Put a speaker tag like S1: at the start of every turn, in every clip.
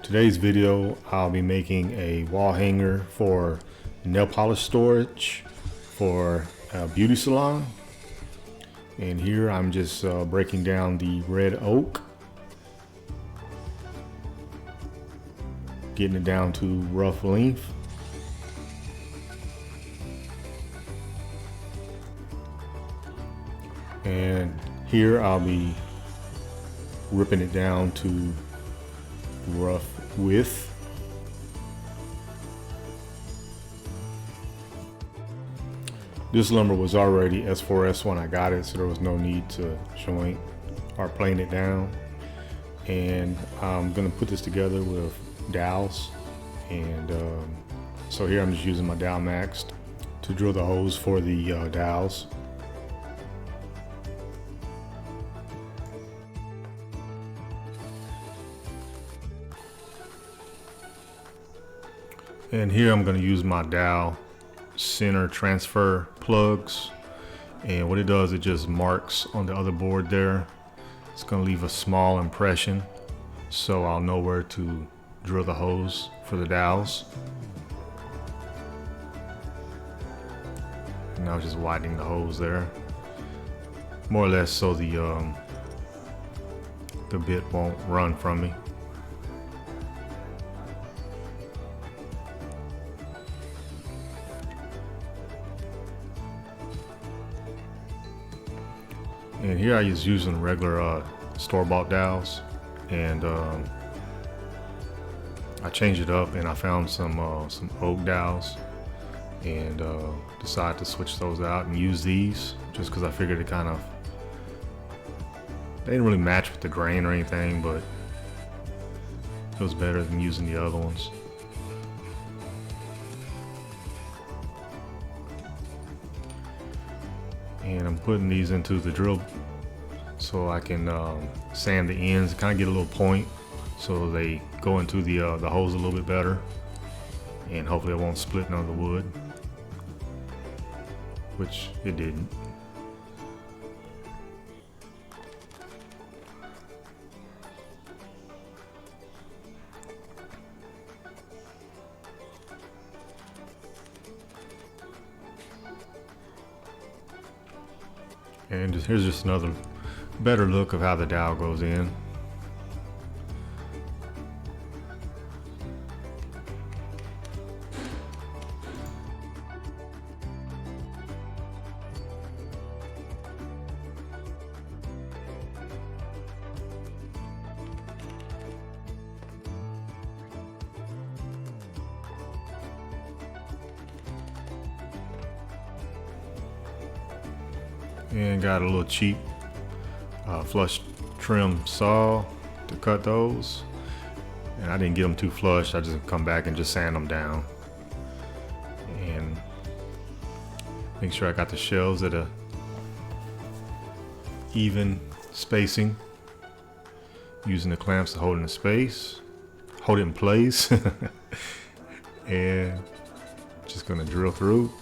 S1: Today's video, I'll be making a wall hanger for nail polish storage for a beauty salon. And here I'm just breaking down the red oak, getting it down to rough length. And here I'll be ripping it down to rough width. This lumber was already S4S when I got it, so there was no need to joint or plane it down. And I'm gonna put this together with dowels. And so here I'm just using my dowel max to drill the holes for the dowels. And here I'm going to use my dowel center transfer plugs, and what it does, it just marks on the other board there. It's going to leave a small impression, so I'll know where to drill the holes for the dowels. And now just widening the holes there, more or less, so the bit won't run from me. And here I just using regular store-bought dowels, and I changed it up and I found some oak dowels, and decided to switch those out and use these just because I figured they didn't really match with the grain or anything, but it was better than using the other ones. And I'm putting these into the drill so I can sand the ends, kind of get a little point so they go into the holes a little bit better, and hopefully it won't split none of the wood, which it didn't. And here's just another better look of how the dowel goes in. And got a little cheap flush trim saw to cut those, and I didn't get them too flush. I just come back and just sand them down and make sure I got the shelves at a even spacing, using the clamps to hold it in place and just gonna drill through.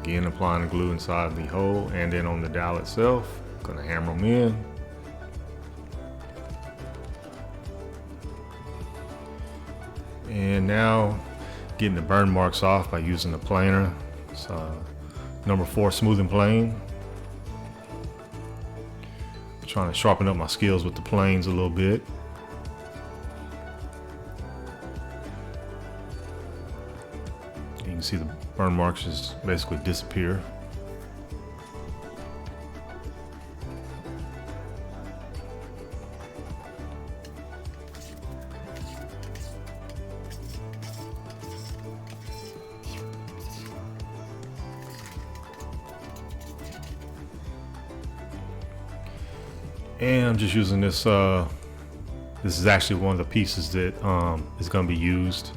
S1: Again, applying the glue inside the hole and then on the dowel itself. Gonna hammer them in. And now getting the burn marks off by using the planer. It's number 4 smoothing plane. Trying to sharpen up my skills with the planes a little bit. You can see the burn marks just basically disappear. And I'm just using this. This is actually one of the pieces that is going to be used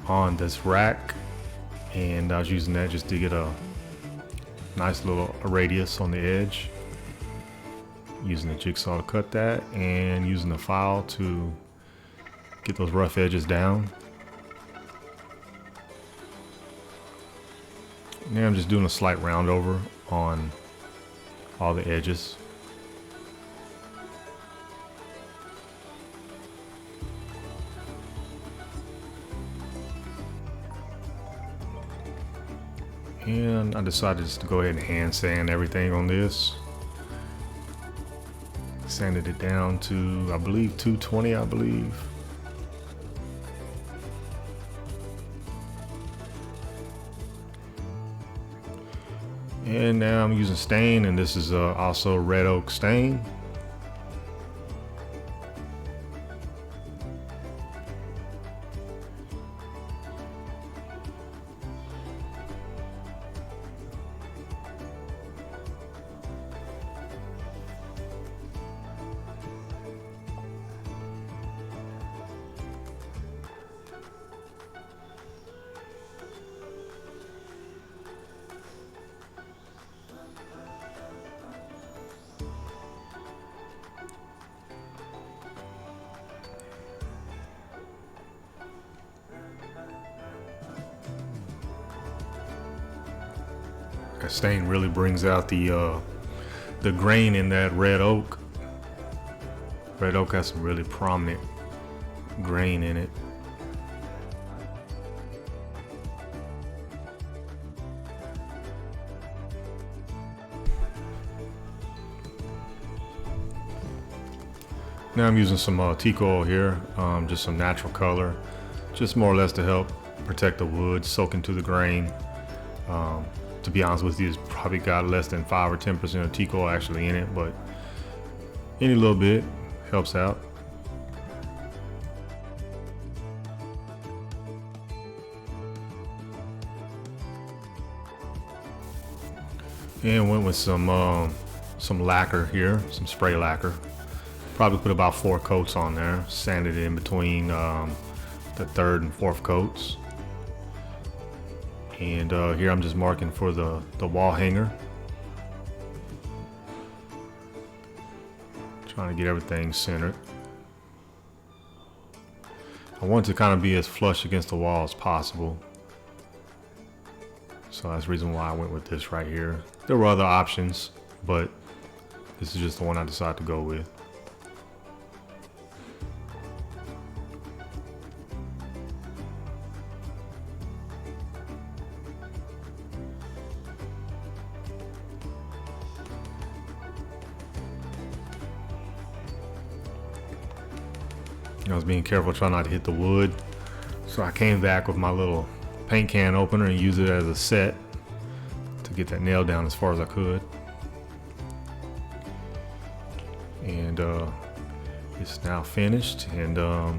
S1: on this rack. And I was using that just to get a nice little radius on the edge, using the jigsaw to cut that, and using the file to get those rough edges down. Now I'm just doing a slight round over on all the edges. And I decided just to go ahead and hand sand everything on this. Sanded it down to, I believe, 220, I believe. And now I'm using stain, and this is also red oak stain. That stain really brings out the grain in that red oak. Red oak has some really prominent grain in it. Now I'm using some teak oil here, just some natural color, just more or less to help protect the wood, soak into the grain. To be honest with you, it's probably got less than 5 or 10% of teak oil actually in it, but any little bit helps out. And went with some lacquer here, some spray lacquer. Probably put about 4 coats on there, sanded it in between the 3rd and 4th coats. And here I'm just marking for the wall hanger. Trying to get everything centered. I want it to kind of be as flush against the wall as possible. So that's the reason why I went with this right here. There were other options, but this is just the one I decided to go with. I was being careful trying not to hit the wood. So I came back with my little paint can opener and used it as a set to get that nail down as far as I could. And it's now finished, and I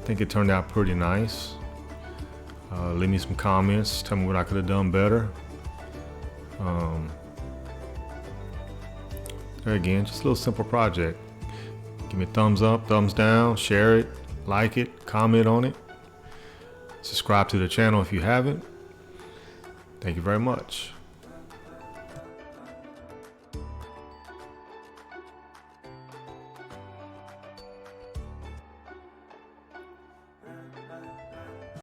S1: think it turned out pretty nice. Leave me some comments, tell me what I could have done better. There again, just a little simple project. Give me a thumbs up, thumbs down, share it, like it, comment on it. Subscribe to the channel if you haven't. Thank you very much.